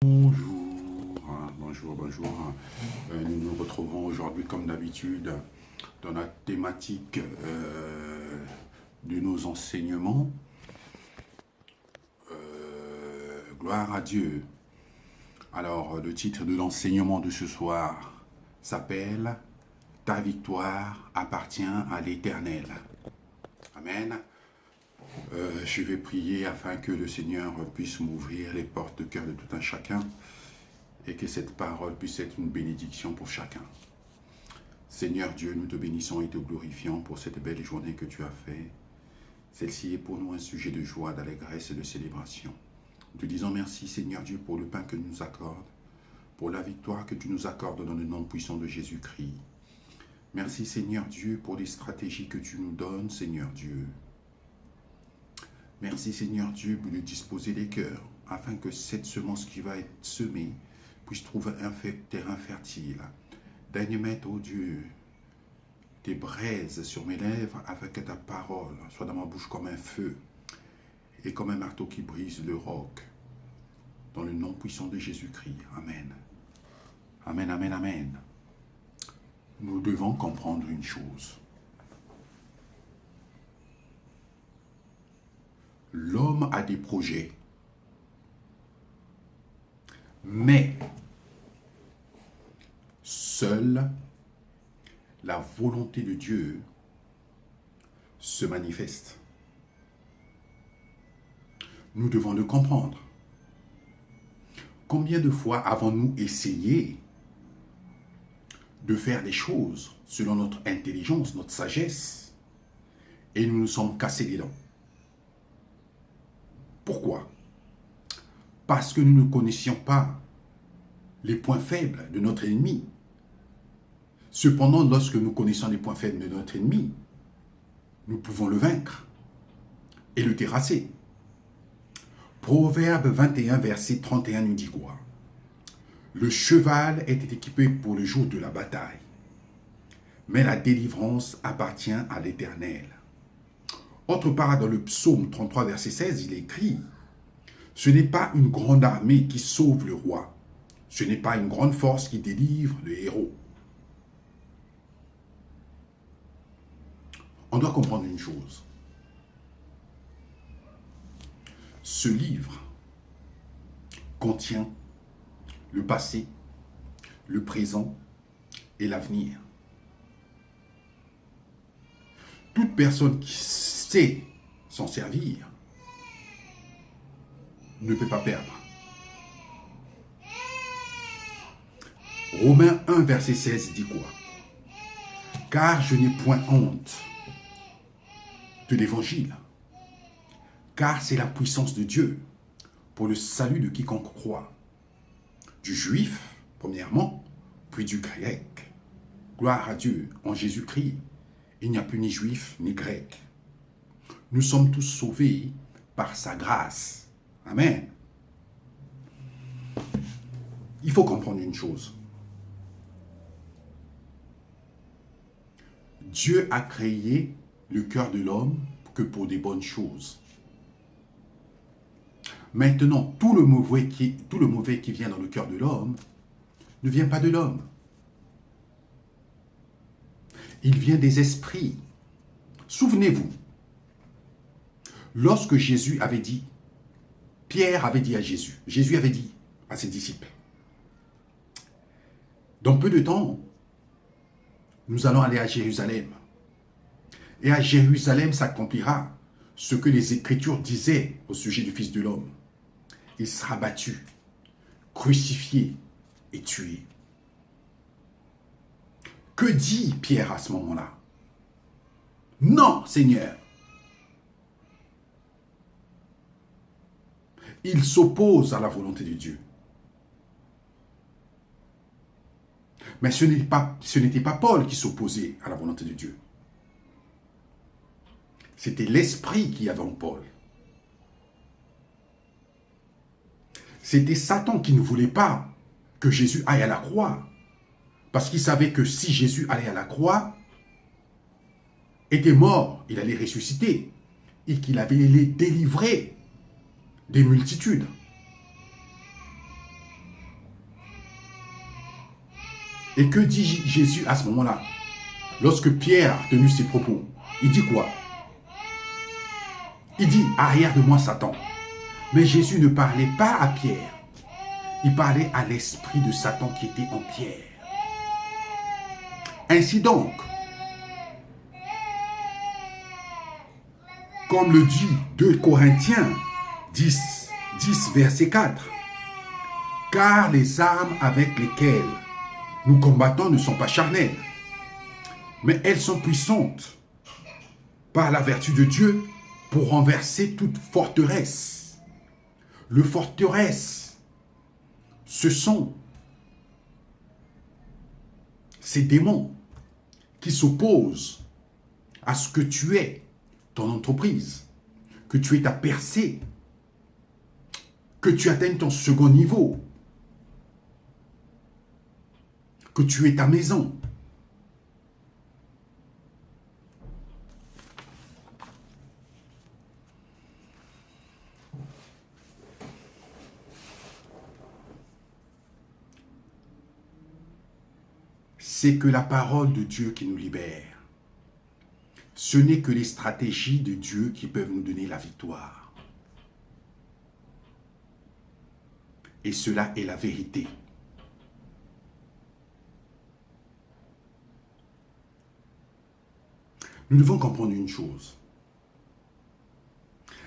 Bonjour. Nous nous retrouvons aujourd'hui comme d'habitude dans la thématique de nos enseignements. Gloire à Dieu. Alors, le titre de l'enseignement de ce soir s'appelle « Ta victoire appartient à l'Éternel ». Amen. Je vais prier afin que le Seigneur puisse m'ouvrir les portes de cœur de tout un chacun et que cette parole puisse être une bénédiction pour chacun. Seigneur Dieu, nous te bénissons et te glorifions pour cette belle journée que tu as faite. Celle-ci est pour nous un sujet de joie, d'allégresse et de célébration. Nous te disons merci Seigneur Dieu pour le pain que tu nous accordes, pour la victoire que tu nous accordes dans le nom puissant de Jésus-Christ. Merci Seigneur Dieu pour les stratégies que tu nous donnes, Seigneur Dieu. Merci Seigneur Dieu de disposer les cœurs afin que cette semence qui va être semée puisse trouver un terrain fertile. Daigne mettre, ô Dieu, tes braises sur mes lèvres afin que ta parole soit dans ma bouche comme un feu et comme un marteau qui brise le roc. Dans le nom puissant de Jésus-Christ. Amen. Amen, amen, amen. Nous devons comprendre une chose. L'homme a des projets, mais seule la volonté de Dieu se manifeste. Nous devons le comprendre. Combien de fois avons-nous essayé de faire des choses selon notre intelligence, notre sagesse, et nous nous sommes cassés les dents? Pourquoi? Parce que nous ne connaissions pas les points faibles de notre ennemi. Cependant, lorsque nous connaissons les points faibles de notre ennemi, nous pouvons le vaincre et le terrasser. Proverbe 21, verset 31 nous dit quoi? Le cheval était équipé pour le jour de la bataille, mais la délivrance appartient à l'Éternel. Autre part, dans le psaume 33, verset 16, il est écrit « Ce n'est pas une grande armée qui sauve le roi, ce n'est pas une grande force qui délivre le héros. » On doit comprendre une chose. Ce livre contient le passé, le présent et l'avenir. Toute personne qui sait s'en servir ne peut pas perdre. Romains 1, verset 16 dit quoi? Car je n'ai point honte de l'évangile, car c'est la puissance de Dieu pour le salut de quiconque croit, du juif, premièrement, puis du grec. Gloire à Dieu, en Jésus-Christ, il n'y a plus ni juif ni grec. Nous sommes tous sauvés par sa grâce. Amen. Il faut comprendre une chose. Dieu a créé le cœur de l'homme que pour des bonnes choses. Maintenant, tout le mauvais qui vient dans le cœur de l'homme ne vient pas de l'homme. Il vient des esprits. Souvenez-vous, lorsque Jésus avait dit, Pierre avait dit à Jésus, Jésus avait dit à ses disciples, dans peu de temps, nous allons aller à Jérusalem. Et à Jérusalem s'accomplira ce que les Écritures disaient au sujet du Fils de l'homme. Il sera battu, crucifié et tué. Que dit Pierre à ce moment-là? Non, Seigneur. Il s'oppose à la volonté de Dieu. Mais ce n'était pas Paul qui s'opposait à la volonté de Dieu. C'était l'esprit qui avait en Paul. C'était Satan qui ne voulait pas que Jésus aille à la croix. Parce qu'il savait que si Jésus allait à la croix, était mort, il allait ressusciter. Et qu'il allait les délivrer des multitudes. Et que dit Jésus à ce moment-là? Lorsque Pierre a tenu ses propos, il dit quoi? Il dit, arrière de moi Satan. Mais Jésus ne parlait pas à Pierre. Il parlait à l'esprit de Satan qui était en Pierre. Ainsi donc, comme le dit 2 Corinthiens 10, verset 4, car les armes avec lesquelles nous combattons ne sont pas charnelles, mais elles sont puissantes par la vertu de Dieu pour renverser toute forteresse. Le forteresse, ce sont ces démons qui s'opposent à ce que tu es, ton entreprise, que tu aies ta percée, que tu atteignes ton second niveau, que tu aies ta maison. C'est que la parole de Dieu qui nous libère. Ce n'est que les stratégies de Dieu qui peuvent nous donner la victoire. Et cela est la vérité. Nous devons comprendre une chose.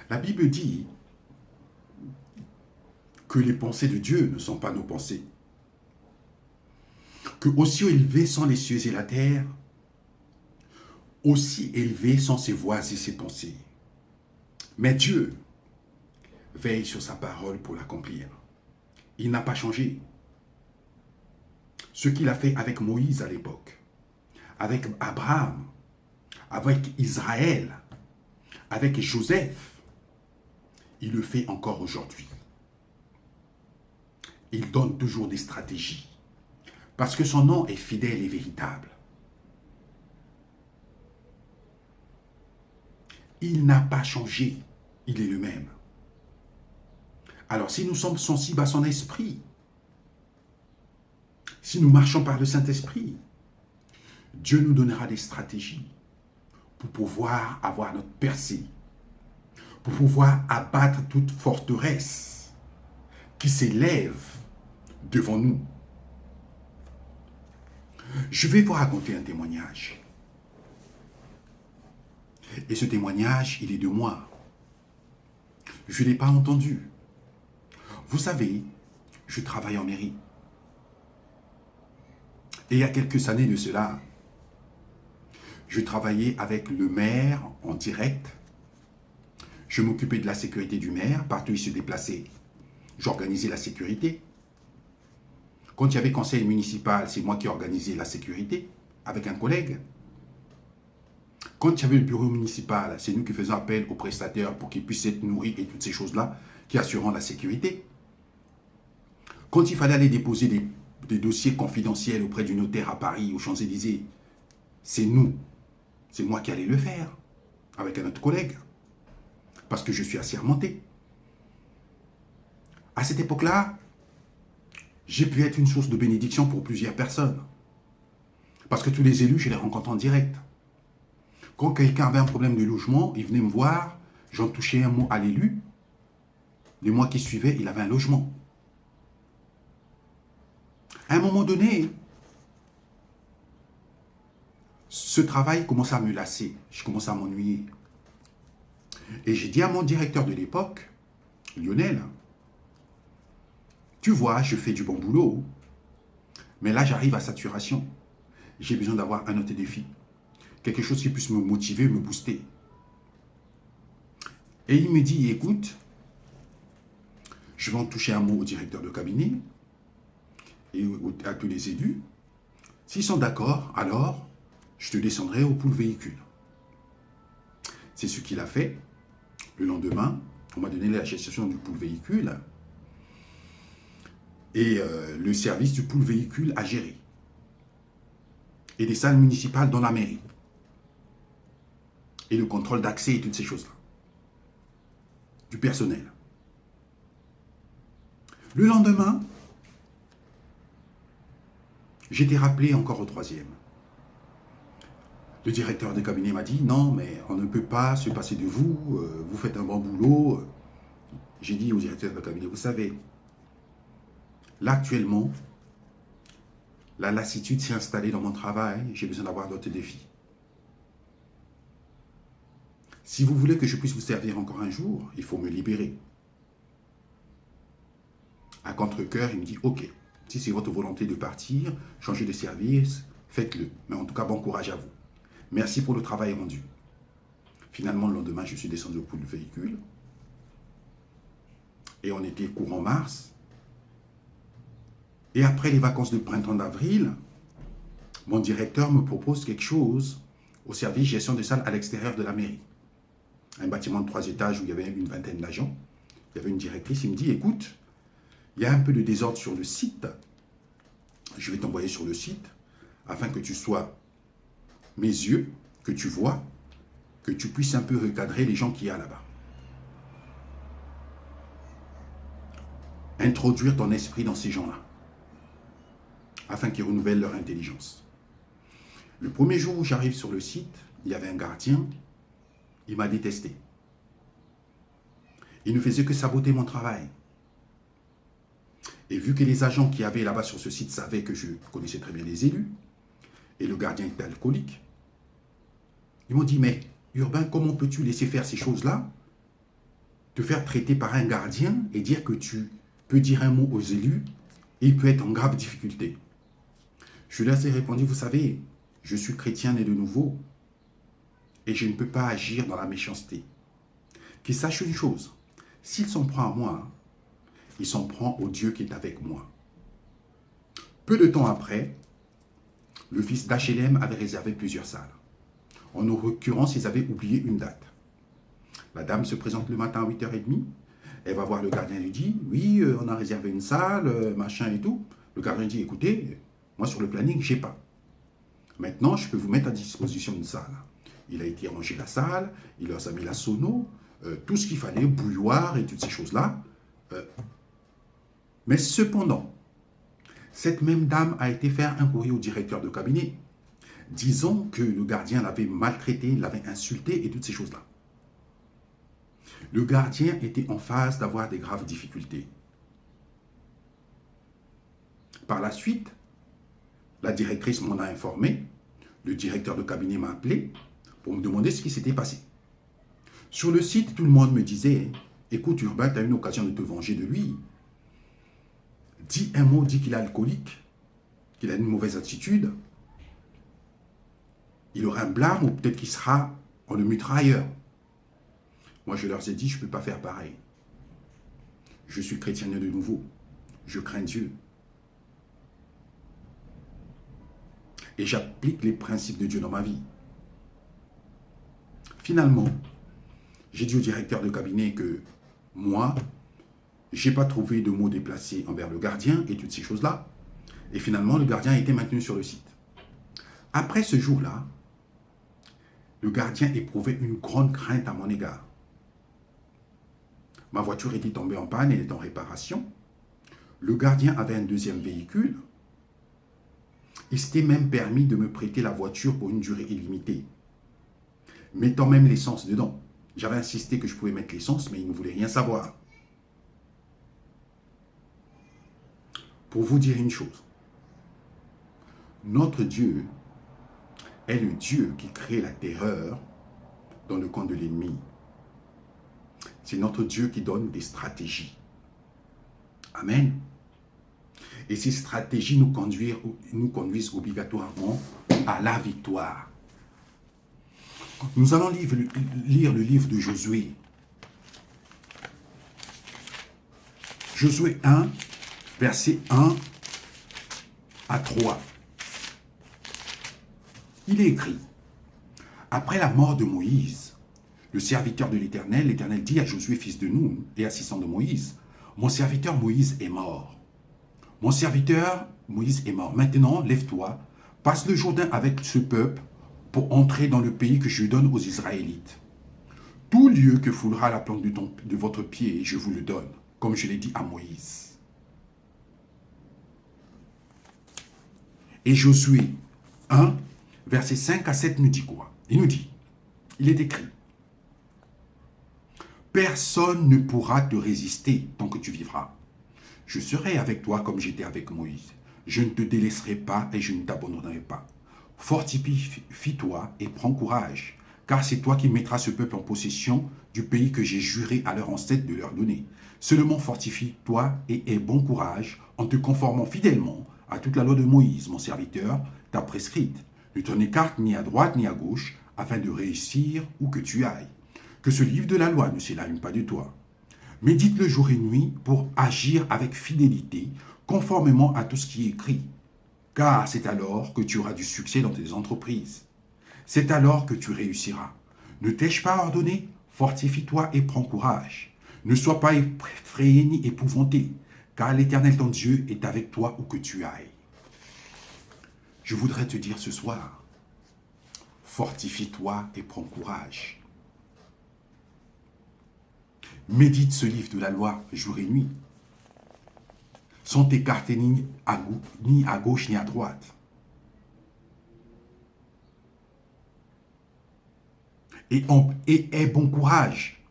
La Bible dit que les pensées de Dieu ne sont pas nos pensées. Que aussi élevés sont les cieux et la terre, aussi élevés sont ses voies et ses pensées. Mais Dieu veille sur sa parole pour l'accomplir. Il n'a pas changé. Ce qu'il a fait avec Moïse à l'époque, avec Abraham, avec Israël, avec Joseph, il le fait encore aujourd'hui. Il donne toujours des stratégies. Parce que son nom est fidèle et véritable. Il n'a pas changé. Il est le même. Alors si nous sommes sensibles à son esprit, si nous marchons par le Saint-Esprit, Dieu nous donnera des stratégies pour pouvoir avoir notre percée, pour pouvoir abattre toute forteresse qui s'élève devant nous. Je vais vous raconter un témoignage. Et ce témoignage, il est de moi. Je ne l'ai pas entendu. Vous savez, je travaille en mairie. Et il y a quelques années de cela, je travaillais avec le maire en direct. Je m'occupais de la sécurité du maire. Partout où il se déplaçait, j'organisais la sécurité. Quand il y avait conseil municipal, c'est moi qui organisais la sécurité avec un collègue. Quand il y avait le bureau municipal, c'est nous qui faisions appel aux prestataires pour qu'ils puissent être nourris et toutes ces choses-là qui assurent la sécurité. Quand il fallait aller déposer des dossiers confidentiels auprès du notaire à Paris, aux Champs-Élysées, c'est moi qui allais le faire avec un autre collègue parce que je suis assermenté. À cette époque-là, j'ai pu être une source de bénédiction pour plusieurs personnes. Parce que tous les élus, je les rencontre en direct. Quand quelqu'un avait un problème de logement, il venait me voir, j'en touchais un mot à l'élu. Le mois qui suivait, il avait un logement. À un moment donné, ce travail commençait à me lasser. Je commençais à m'ennuyer. Et j'ai dit à mon directeur de l'époque, Lionel, tu vois, je fais du bon boulot, mais là, j'arrive à saturation. J'ai besoin d'avoir un autre défi. Quelque chose qui puisse me motiver, me booster. Et il me dit, écoute, je vais en toucher un mot au directeur de cabinet et à tous les élus. S'ils sont d'accord, alors, je te descendrai au pool véhicule. C'est ce qu'il a fait. Le lendemain, on m'a donné la gestion du pool véhicule. Et le service du pool véhicule à gérer. Et des salles municipales dans la mairie. Et le contrôle d'accès et toutes ces choses-là. Du personnel. Le lendemain, J'étais rappelé encore au troisième. Le directeur de cabinet m'a dit, non, mais on ne peut pas se passer de vous, vous faites un bon boulot. J'ai dit au directeur de cabinet, vous savez, là actuellement, la lassitude s'est installée dans mon travail, j'ai besoin d'avoir d'autres défis. Si vous voulez que je puisse vous servir encore un jour, il faut me libérer. À contre-cœur, il me dit, ok, si c'est votre volonté de partir, changer de service, faites-le. Mais en tout cas, bon courage à vous. Merci pour le travail rendu. Finalement, le lendemain, je suis descendu au pool du véhicule. Et on était courant mars. Et après les vacances de printemps d'avril, mon directeur me propose quelque chose au service gestion de salle à l'extérieur de la mairie. Un bâtiment de 3 étages où il y avait une vingtaine d'agents. Il y avait une directrice, il me dit, écoute, il y a un peu de désordre sur le site. Je vais t'envoyer sur le site afin que tu sois mes yeux, que tu vois, que tu puisses un peu recadrer les gens qu'il y a là-bas. Introduire ton esprit dans ces gens-là, afin qu'ils renouvellent leur intelligence. Le premier jour où j'arrive sur le site, il y avait un gardien, il m'a détesté. Il ne faisait que saboter mon travail. Et vu que les agents qui avaient là-bas sur ce site savaient que je connaissais très bien les élus, et le gardien était alcoolique, ils m'ont dit, mais Urbain, comment peux-tu laisser faire ces choses-là, te faire traiter par un gardien et dire que tu peux dire un mot aux élus et il peut être en grave difficulté. Je leur ai répondu, vous savez, je suis chrétien né de nouveau et je ne peux pas agir dans la méchanceté. Qu'ils sachent une chose, s'il s'en prend à moi, il s'en prend au Dieu qui est avec moi. Peu de temps après, le fils d'HLM avait réservé plusieurs salles. En l'occurrence, ils avaient oublié une date. La dame se présente le matin à 8h30. Elle va voir le gardien et lui dit, oui, on a réservé une salle, machin et tout. Le gardien dit, écoutez, moi sur le planning, je n'ai pas. Maintenant, je peux vous mettre à disposition une salle. Il a été rangé la salle, il leur a mis la sono, tout ce qu'il fallait, bouilloire et toutes ces choses-là. Mais cependant, cette même dame a été faire un courrier au directeur de cabinet, disant que le gardien l'avait maltraité, l'avait insulté et toutes ces choses-là. Le gardien était en phase d'avoir des graves difficultés. Par la suite, la directrice m'en a informé, le directeur de cabinet m'a appelé pour me demander ce qui s'était passé. Sur le site, tout le monde me disait, écoute Urbain, tu as une occasion de te venger de lui. Dis un mot, dis qu'il est alcoolique, qu'il a une mauvaise attitude. Il aura un blâme ou peut-être qu'il sera, on le mutera ailleurs. Moi, je leur ai dit, je ne peux pas faire pareil. Je suis chrétien de nouveau. Je crains Dieu. Et j'applique les principes de Dieu dans ma vie. Finalement, j'ai dit au directeur de cabinet que moi, je n'ai pas trouvé de mots déplacés envers le gardien et toutes ces choses-là. Et finalement, le gardien a été maintenu sur le site. Après ce jour-là, le gardien éprouvait une grande crainte à mon égard. Ma voiture était tombée en panne, elle est en réparation. Le gardien avait un deuxième véhicule. Il s'était même permis de me prêter la voiture pour une durée illimitée, mettant même l'essence dedans. J'avais insisté que je pouvais mettre l'essence, mais il ne voulait rien savoir. Pour vous dire une chose, notre Dieu est le Dieu qui crée la terreur dans le camp de l'ennemi. C'est notre Dieu qui donne des stratégies. Amen. Et ces stratégies nous conduisent obligatoirement à la victoire. Nous allons lire le livre de Josué. Josué 1, versets 1 à 3. Il est écrit, après la mort de Moïse, le serviteur de l'Éternel, l'Éternel dit à Josué, fils de Nun, et assistant de Moïse, mon serviteur Moïse est mort. Mon serviteur Moïse est mort. Maintenant, lève-toi, passe le Jourdain avec ce peuple pour entrer dans le pays que je donne aux Israélites. Tout lieu que foulera la plante de votre pied, je vous le donne, comme je l'ai dit à Moïse. Et Josué 1, versets 5 à 7 nous dit quoi? Il nous dit, il est écrit, personne ne pourra te résister tant que tu vivras. Je serai avec toi comme j'étais avec Moïse. Je ne te délaisserai pas et je ne t'abandonnerai pas. Fortifie-toi et prends courage, car c'est toi qui mettras ce peuple en possession du pays que j'ai juré à leurs ancêtres de leur donner. Seulement fortifie-toi et aie bon courage en te conformant fidèlement à toute la loi de Moïse, mon serviteur, t'a prescrite. Ne t'en écarte ni à droite ni à gauche, afin de réussir où que tu ailles. Que ce livre de la loi ne s'éloigne pas de toi. Médite le jour et nuit pour agir avec fidélité, conformément à tout ce qui est écrit. Car c'est alors que tu auras du succès dans tes entreprises. C'est alors que tu réussiras. Ne t'ai-je pas ordonné? Fortifie-toi et prends courage. Ne sois pas effrayé ni épouvanté, car l'Éternel ton Dieu est avec toi où que tu ailles. Je voudrais te dire ce soir, fortifie-toi et prends courage. Médite ce livre de la loi jour et nuit, sans t'écarter ni à gauche ni à droite. Et aie bon courage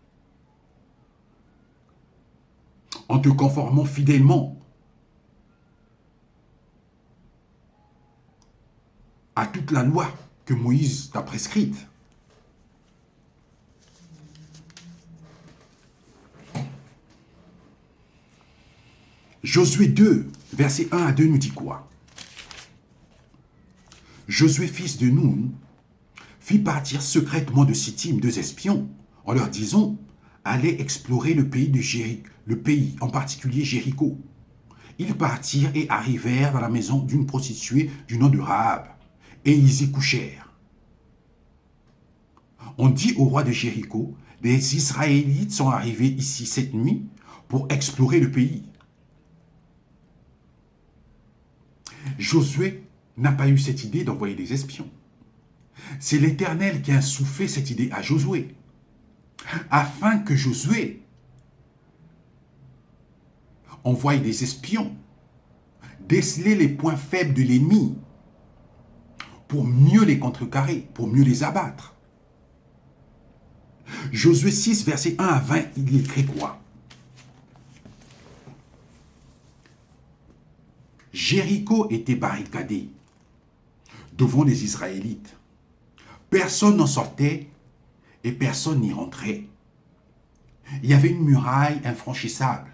en te conformant fidèlement à toute la loi que Moïse t'a prescrite. Josué 2, verset 1 à 2 nous dit quoi? Josué, fils de Nun, fit partir secrètement de Sittim 2 espions, en leur disant, allez explorer le pays en particulier Jéricho. Ils partirent et arrivèrent dans la maison d'une prostituée du nom de Rahab, et ils y couchèrent. On dit au roi de Jéricho, les Israélites sont arrivés ici cette nuit pour explorer le pays. Josué n'a pas eu cette idée d'envoyer des espions. C'est l'Éternel qui a soufflé cette idée à Josué, afin que Josué envoie des espions, déceler les points faibles de l'ennemi, pour mieux les contrecarrer, pour mieux les abattre. Josué 6, verset 1 à 20, il y écrit quoi? Jéricho était barricadé devant les Israélites. Personne n'en sortait et personne n'y rentrait. Il y avait une muraille infranchissable.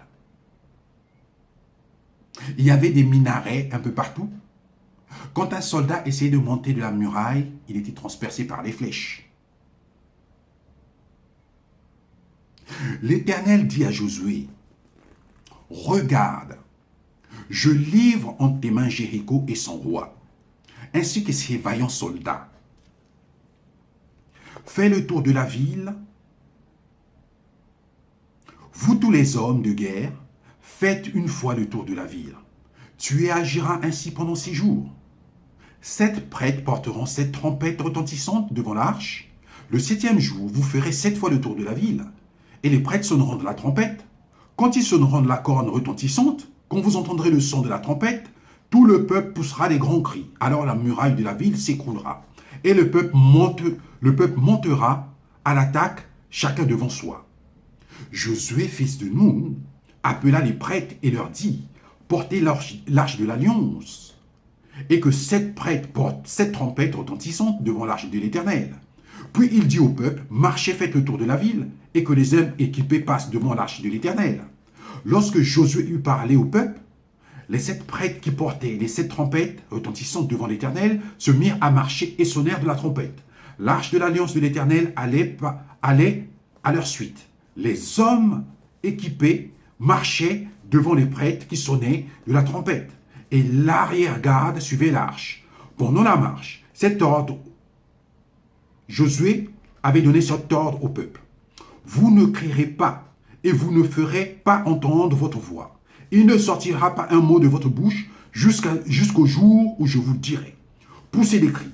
Il y avait des minarets un peu partout. Quand un soldat essayait de monter de la muraille, il était transpercé par les flèches. L'Éternel dit à Josué, « Regarde, je livre entre tes mains Jéricho et son roi, ainsi que ses vaillants soldats. Fais le tour de la ville. Vous tous les hommes de guerre, faites une fois le tour de la ville. Tu agiras ainsi pendant 6 jours. 7 prêtres porteront 7 trompettes retentissantes devant l'arche. Le 7e jour, vous ferez 7 fois le tour de la ville. Et les prêtres sonneront de la trompette. Quand ils sonneront de la corne retentissante, quand vous entendrez le son de la trompette, tout le peuple poussera des grands cris. Alors la muraille de la ville s'écroulera. Et le peuple montera à l'attaque, chacun devant soi. Josué, fils de Nun, appela les prêtres et leur dit, portez l'arche de l'alliance, et que 7 prêtres portent 7 trompettes retentissantes devant l'arche de l'Éternel. Puis il dit au peuple, marchez, faites le tour de la ville, et que les hommes équipés passent devant l'arche de l'Éternel. Lorsque Josué eut parlé au peuple, les 7 prêtres qui portaient les 7 trompettes retentissantes devant l'Éternel se mirent à marcher et sonnèrent de la trompette. L'arche de l'alliance de l'Éternel allait à leur suite. Les hommes équipés marchaient devant les prêtres qui sonnaient de la trompette, et l'arrière-garde suivait l'arche. Pendant la marche, Josué avait donné cet ordre au peuple. Vous ne crierez pas, et vous ne ferez pas entendre votre voix. Il ne sortira pas un mot de votre bouche jusqu'au jour où je vous dirai. Poussez des cris.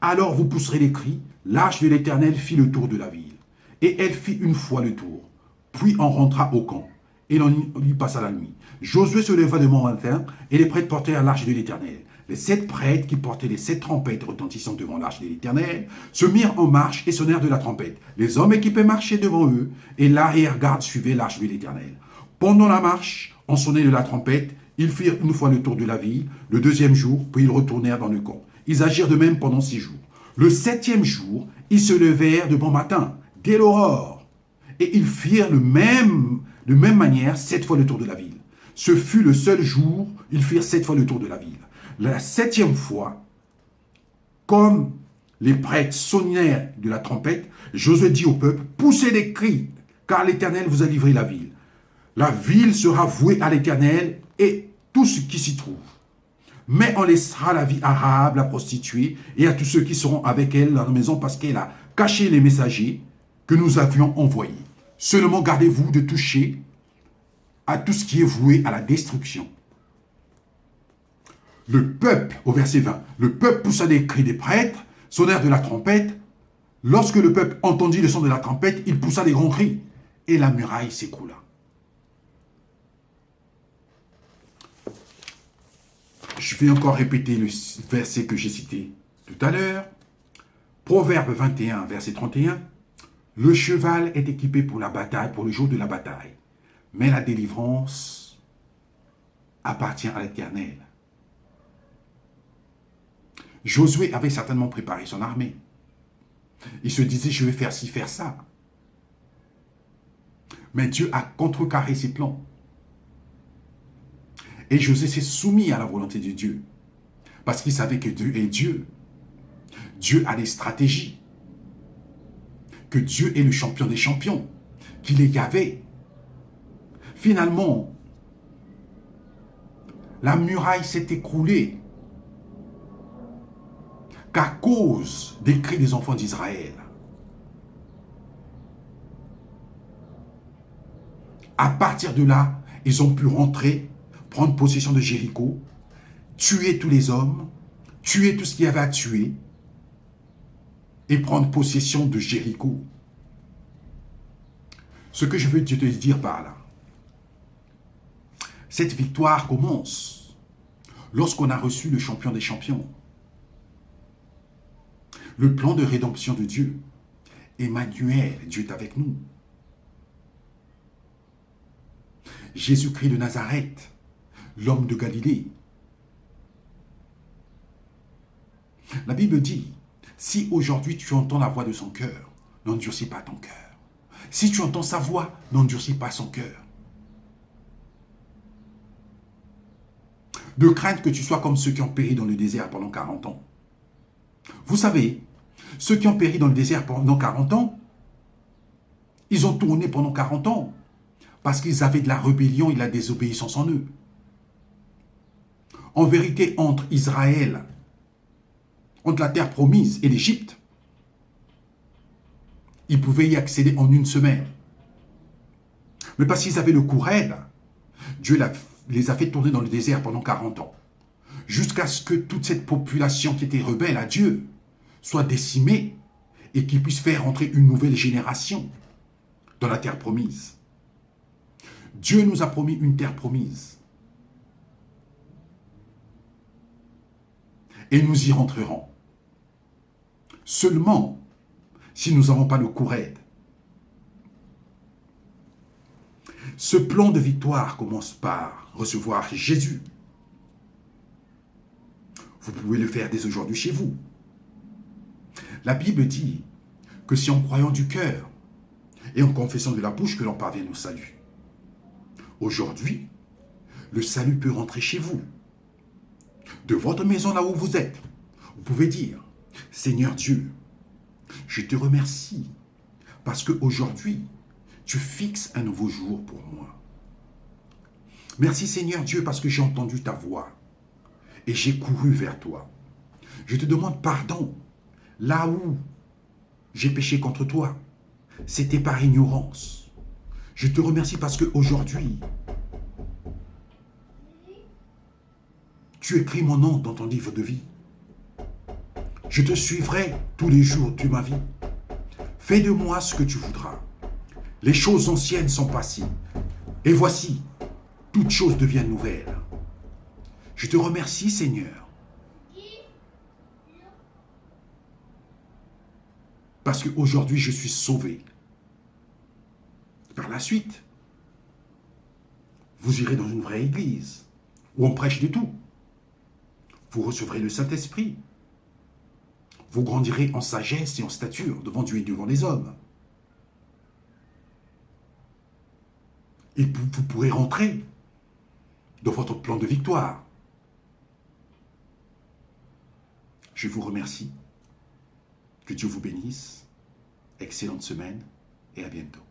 Alors vous pousserez les cris. L'arche de l'Éternel fit le tour de la ville. Et elle fit une fois le tour. Puis on rentra au camp. Et l'on y passa la nuit. Josué se leva de bon matin, et les prêtres portèrent l'arche de l'Éternel. Les 7 prêtres qui portaient les 7 trompettes retentissantes devant l'arche de l'Éternel se mirent en marche et sonnèrent de la trompette. Les hommes équipés marchaient devant eux et l'arrière-garde suivait l'arche de l'Éternel. Pendant la marche, on sonnait de la trompette, ils firent une fois le tour de la ville, le 2e jour, puis ils retournèrent dans le camp. Ils agirent de même pendant 6 jours. Le 7e jour, ils se levèrent de bon matin, dès l'aurore, et ils firent de même manière 7 fois le tour de la ville. Ce fut le seul jour, ils firent 7 fois le tour de la ville. La 7e fois, comme les prêtres sonnèrent de la trompette, Josué dit au peuple, poussez des cris, car l'Éternel vous a livré la ville. La ville sera vouée à l'Éternel et tout ce qui s'y trouve. Mais on laissera la vie à Rahab, la prostituée, et à tous ceux qui seront avec elle dans la maison, parce qu'elle a caché les messagers que nous avions envoyés. Seulement gardez-vous de toucher à tout ce qui est voué à la destruction. Le peuple, au verset 20, le peuple poussa des cris des prêtres, sonnèrent de la trompette. Lorsque le peuple entendit le son de la trompette, il poussa des grands cris, et la muraille s'écroula. Je vais encore répéter le verset que j'ai cité tout à l'heure. Proverbe 21, verset 31. Le cheval est équipé pour la bataille, pour le jour de la bataille. Mais la délivrance appartient à l'Éternel. Josué avait certainement préparé son armée. Il se disait, je vais faire ci, faire ça. Mais Dieu a contrecarré ses plans. Et Josué s'est soumis à la volonté de Dieu. Parce qu'il savait que Dieu est Dieu. Dieu a des stratégies. Que Dieu est le champion des champions. Qu'il est Yahvé. Finalement, la muraille s'est écroulée qu'à cause des cris des enfants d'Israël. À partir de là, ils ont pu rentrer, prendre possession de Jéricho, tuer tous les hommes, tuer tout ce qu'il y avait à tuer et prendre possession de Jéricho. Ce que je veux te dire par là, cette victoire commence lorsqu'on a reçu le champion des champions. Le plan de rédemption de Dieu. Emmanuel, Dieu est avec nous. Jésus-Christ de Nazareth, l'homme de Galilée. La Bible dit, si aujourd'hui tu entends la voix de son cœur, n'endurcis pas ton cœur. Si tu entends sa voix, n'endurcis pas son cœur. De crainte que tu sois comme ceux qui ont péri dans le désert pendant 40 ans. Vous savez, ceux qui ont péri dans le désert pendant 40 ans, ils ont tourné pendant 40 ans parce qu'ils avaient de la rébellion et de la désobéissance en eux. En vérité, entre Israël, entre la terre promise et l'Égypte, ils pouvaient y accéder en une semaine. Mais parce qu'ils avaient le cou raide, Dieu les a fait tourner dans le désert pendant 40 ans. Jusqu'à ce que toute cette population qui était rebelle à Dieu soit décimée et qu'il puisse faire entrer une nouvelle génération dans la terre promise. Dieu nous a promis une terre promise. Et nous y rentrerons. Seulement si nous n'avons pas le cou raide. Ce plan de victoire commence par recevoir Jésus. Vous pouvez le faire dès aujourd'hui chez vous. La Bible dit que c'est en croyant du cœur et en confessant de la bouche que l'on parvient au salut. Aujourd'hui, le salut peut rentrer chez vous. De votre maison, là où vous êtes, vous pouvez dire, Seigneur Dieu, je te remercie parce qu'aujourd'hui, tu fixes un nouveau jour pour moi. Merci Seigneur Dieu parce que j'ai entendu ta voix et j'ai couru vers toi. Je te demande pardon là où j'ai péché contre toi. C'était par ignorance. Je te remercie parce qu'aujourd'hui, tu écris mon nom dans ton livre de vie. Je te suivrai tous les jours de ma vie. Fais de moi ce que tu voudras. Les choses anciennes sont passées. Et voici, toutes choses deviennent nouvelles. Je te remercie, Seigneur, Parce qu'aujourd'hui, je suis sauvé. Par la suite, vous irez dans une vraie église, où on prêche de tout. Vous recevrez le Saint-Esprit. Vous grandirez en sagesse et en stature devant Dieu et devant les hommes. Et vous pourrez rentrer dans votre plan de victoire. Je vous remercie. Que Dieu vous bénisse. Excellente semaine et à bientôt.